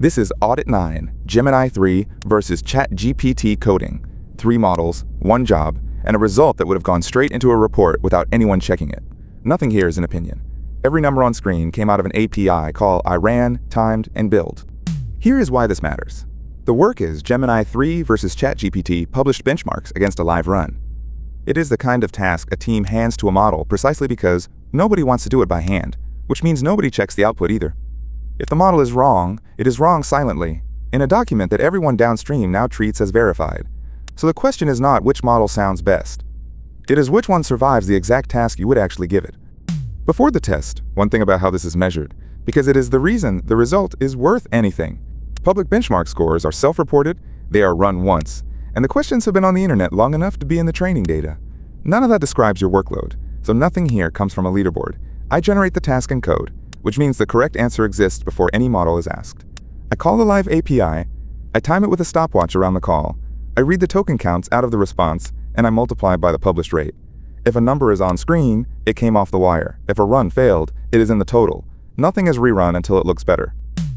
This is Audit 9, Gemini 3 versus ChatGPT coding. 3 models, 1 job, and a result that would have gone straight into a report without anyone checking it. Nothing here is an opinion. Every number on screen came out of an API call I ran, timed, and built. Here is why this matters. The work is Gemini 3 versus ChatGPT published benchmarks against a live run. It is the kind of task a team hands to a model precisely because nobody wants to do it by hand, which means nobody checks the output either. If the model is wrong, it is wrong silently, in a document that everyone downstream now treats as verified. So the question is not which model sounds best. It is which one survives the exact task you would actually give it. Before the test, one thing about how this is measured, because it is the reason the result is worth anything. Public benchmark scores are self-reported, they are run once, and the questions have been on the internet long enough to be in the training data. None of that describes your workload, so nothing here comes from a leaderboard. I generate the task in code, which means the correct answer exists before any model is asked. I call the live API, I time it with a stopwatch around the call, I read the token counts out of the response, and I multiply by the published rate. If a number is on screen, it came off the wire. If a run failed, it is in the total. Nothing is rerun until it looks better.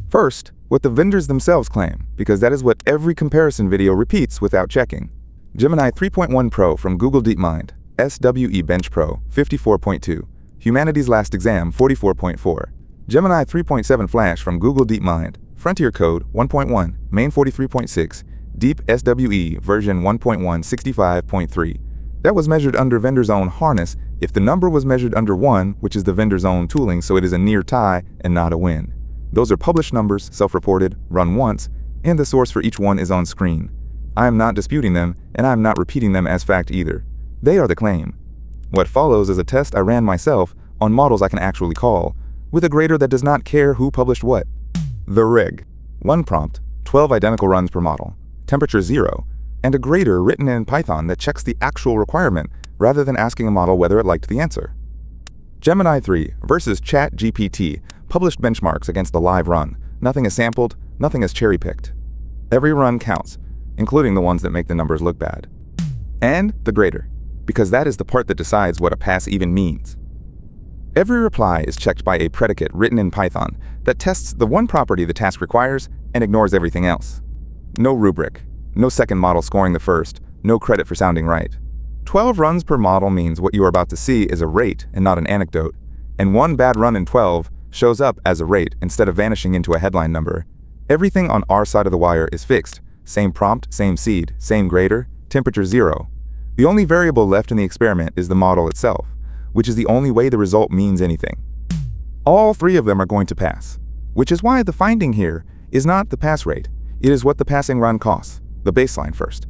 First, what the vendors themselves claim, because that is what every comparison video repeats without checking. Gemini 3.1 Pro from Google DeepMind, SWE Bench Pro 54.2, Humanities Last Exam 44.4, Gemini 3.7 Flash from Google DeepMind, Frontier Code 1.1, Main 43.6, Deep SWE version 1.1 65.3. That was measured under vendor's own harness if the number was measured under 1, which is the vendor's own tooling, so it is a near tie and not a win. Those are published numbers, self-reported, run once, and the source for each one is on screen. I am not disputing them, and I am not repeating them as fact either. They are the claim. What follows is a test I ran myself on models I can actually call, with a grader that does not care who published what. The rig. 1 prompt, 12 identical runs per model, temperature 0, and a grader written in Python that checks the actual requirement rather than asking a model whether it liked the answer. Gemini 3 versus ChatGPT published benchmarks against the live run. Nothing is sampled, nothing is cherry-picked. Every run counts, including the ones that make the numbers look bad. And the grader, because that is the part that decides what a pass even means. Every reply is checked by a predicate written in Python that tests the one property the task requires and ignores everything else. No rubric, no second model scoring the first, no credit for sounding right. 12 runs per model means what you are about to see is a rate and not an anecdote, and 1 bad run in 12 shows up as a rate instead of vanishing into a headline number. Everything on our side of the wire is fixed. Same prompt, same seed, same grader, temperature 0. The only variable left in the experiment is the model itself, which is the only way the result means anything. All 3 of them are going to pass, which is why the finding here is not the pass rate. It is what the passing run costs, the baseline first.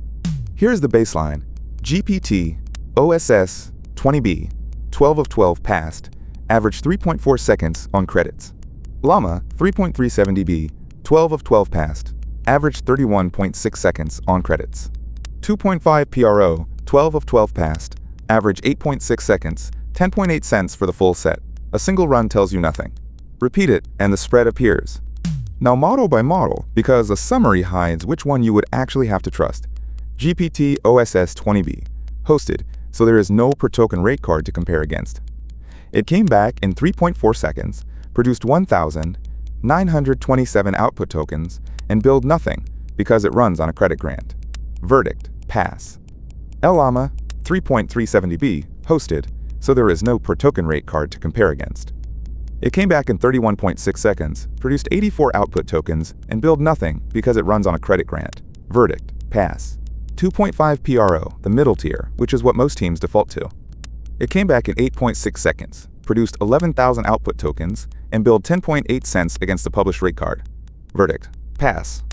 Here's the baseline. GPT-OSS 20B, 12 of 12 passed, averaged 3.4 seconds on credits. Llama 3.37 dB, 12 of 12 passed, averaged 31.6 seconds on credits. 2.5 PRO, 12 of 12 passed, average 8.6 seconds, 10.8 cents for the full set. A single run tells you nothing. Repeat it and the spread appears. Now model by model, because a summary hides which one you would actually have to trust. GPT-OSS 20B, hosted, so there is no per token rate card to compare against. It came back in 3.4 seconds, produced 1,927 output tokens, and billed nothing because it runs on a credit grant. Verdict, pass. Llama 3.37 dB, hosted, so there is no per token rate card to compare against. It came back in 31.6 seconds, produced 84 output tokens, and billed nothing because it runs on a credit grant. Verdict, pass. 2.5 PRO, the middle tier, which is what most teams default to. It came back in 8.6 seconds, produced 11,000 output tokens, and billed 10.8 cents against the published rate card. Verdict, pass.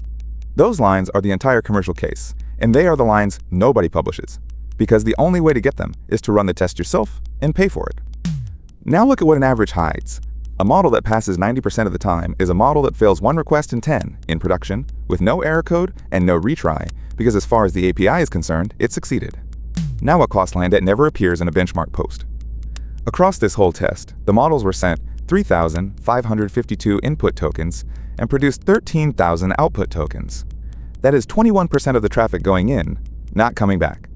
Those lines are the entire commercial case, and they are the lines nobody publishes, because the only way to get them is to run the test yourself and pay for it. Now look at what an average hides. A model that passes 90% of the time is a model that fails 1 request in 10 in production, with no error code and no retry, because as far as the API is concerned, it succeeded. Now a cost line that never appears in a benchmark post. Across this whole test, the models were sent 3,552 input tokens and produced 13,000 output tokens. That is 21% of the traffic going in, not coming back.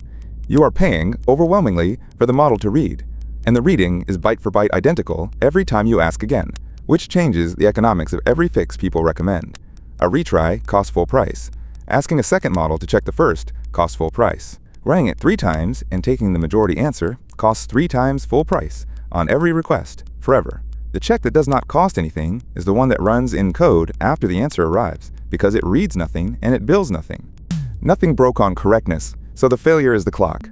You are paying, overwhelmingly, for the model to read, and the reading is byte for byte identical every time you ask again, which changes the economics of every fix people recommend. A retry costs full price. Asking a second model to check the first costs full price. Running it 3 times and taking the majority answer costs 3 times full price on every request, forever. The check that does not cost anything is the one that runs in code after the answer arrives, because it reads nothing and it bills nothing. Nothing broke on correctness, so the failure is the clock.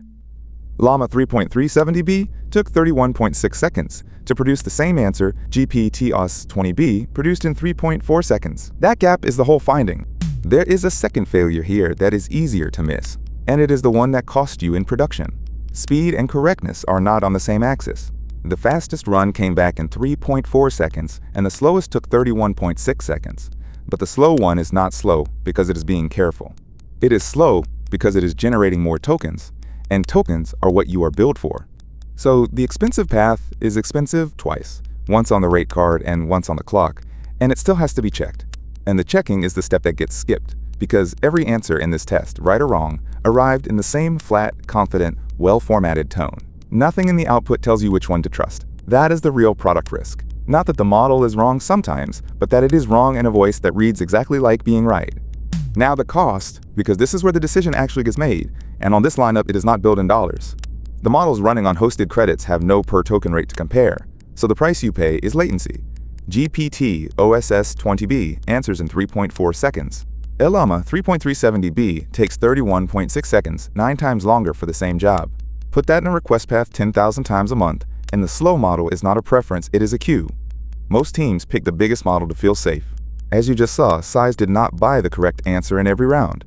Llama 3.370b took 31.6 seconds to produce the same answer GPT-OSS 20b produced in 3.4 seconds. That gap is the whole finding. There is a second failure here that is easier to miss, and it is the one that cost you in production. Speed and correctness are not on the same axis. The fastest run came back in 3.4 seconds, and the slowest took 31.6 seconds. But the slow one is not slow because it is being careful. It is slow because it is generating more tokens, and tokens are what you are billed for. So the expensive path is expensive twice, once on the rate card and once on the clock, and it still has to be checked. And the checking is the step that gets skipped, because every answer in this test, right or wrong, arrived in the same flat, confident, well-formatted tone. Nothing in the output tells you which one to trust. That is the real product risk. Not that the model is wrong sometimes, but that it is wrong in a voice that reads exactly like being right. Now the cost, because this is where the decision actually gets made, and on this lineup it is not billed in dollars. The models running on hosted credits have no per token rate to compare, so the price you pay is latency. GPT-OSS 20b answers in 3.4 seconds. Llama 3.370b takes 31.6 seconds, 9 times longer for the same job. Put that in a request path 10,000 times a month, and the slow model is not a preference, it is a queue. Most teams pick the biggest model to feel safe. As you just saw, size did not buy the correct answer in every round.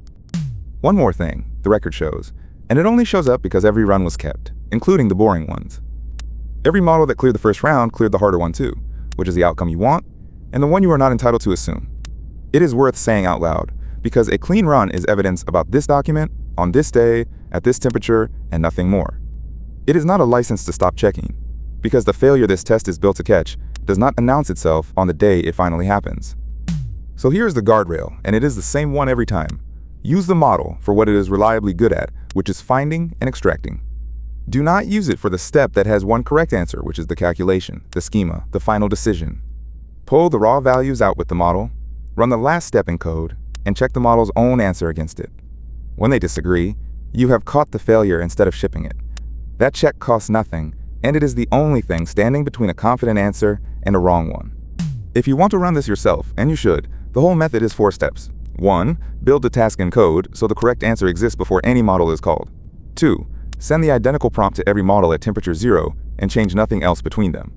One more thing, the record shows, and it only shows up because every run was kept, including the boring ones. Every model that cleared the first round cleared the harder one too, which is the outcome you want, and the one you are not entitled to assume. It is worth saying out loud, because a clean run is evidence about this document, on this day, at this temperature, and nothing more. It is not a license to stop checking, because the failure this test is built to catch does not announce itself on the day it finally happens. So here is the guardrail, and it is the same one every time. Use the model for what it is reliably good at, which is finding and extracting. Do not use it for the step that has one correct answer, which is the calculation, the schema, the final decision. Pull the raw values out with the model, run the last step in code, and check the model's own answer against it. When they disagree, you have caught the failure instead of shipping it. That check costs nothing, and it is the only thing standing between a confident answer and a wrong one. If you want to run this yourself, and you should, the whole method is 4 steps. 1. Build the task in code so the correct answer exists before any model is called. 2. Send the identical prompt to every model at temperature 0 and change nothing else between them.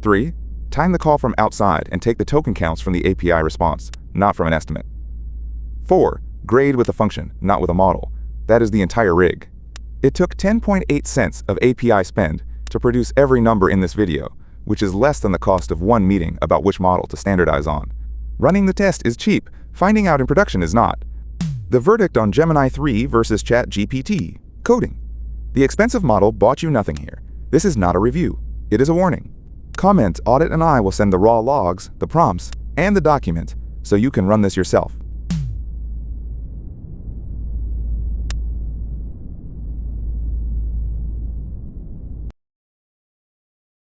3. Time the call from outside and take the token counts from the API response, not from an estimate. 4. Grade with a function, not with a model. That is the entire rig. It took 10.8 cents of API spend to produce every number in this video, which is less than the cost of one meeting about which model to standardize on. Running the test is cheap, finding out in production is not. The verdict on Gemini 3 versus ChatGPT. Coding. The expensive model bought you nothing here. This is not a review. It is a warning. Comment, Audit, and I will send the raw logs, the prompts, and the document so you can run this yourself.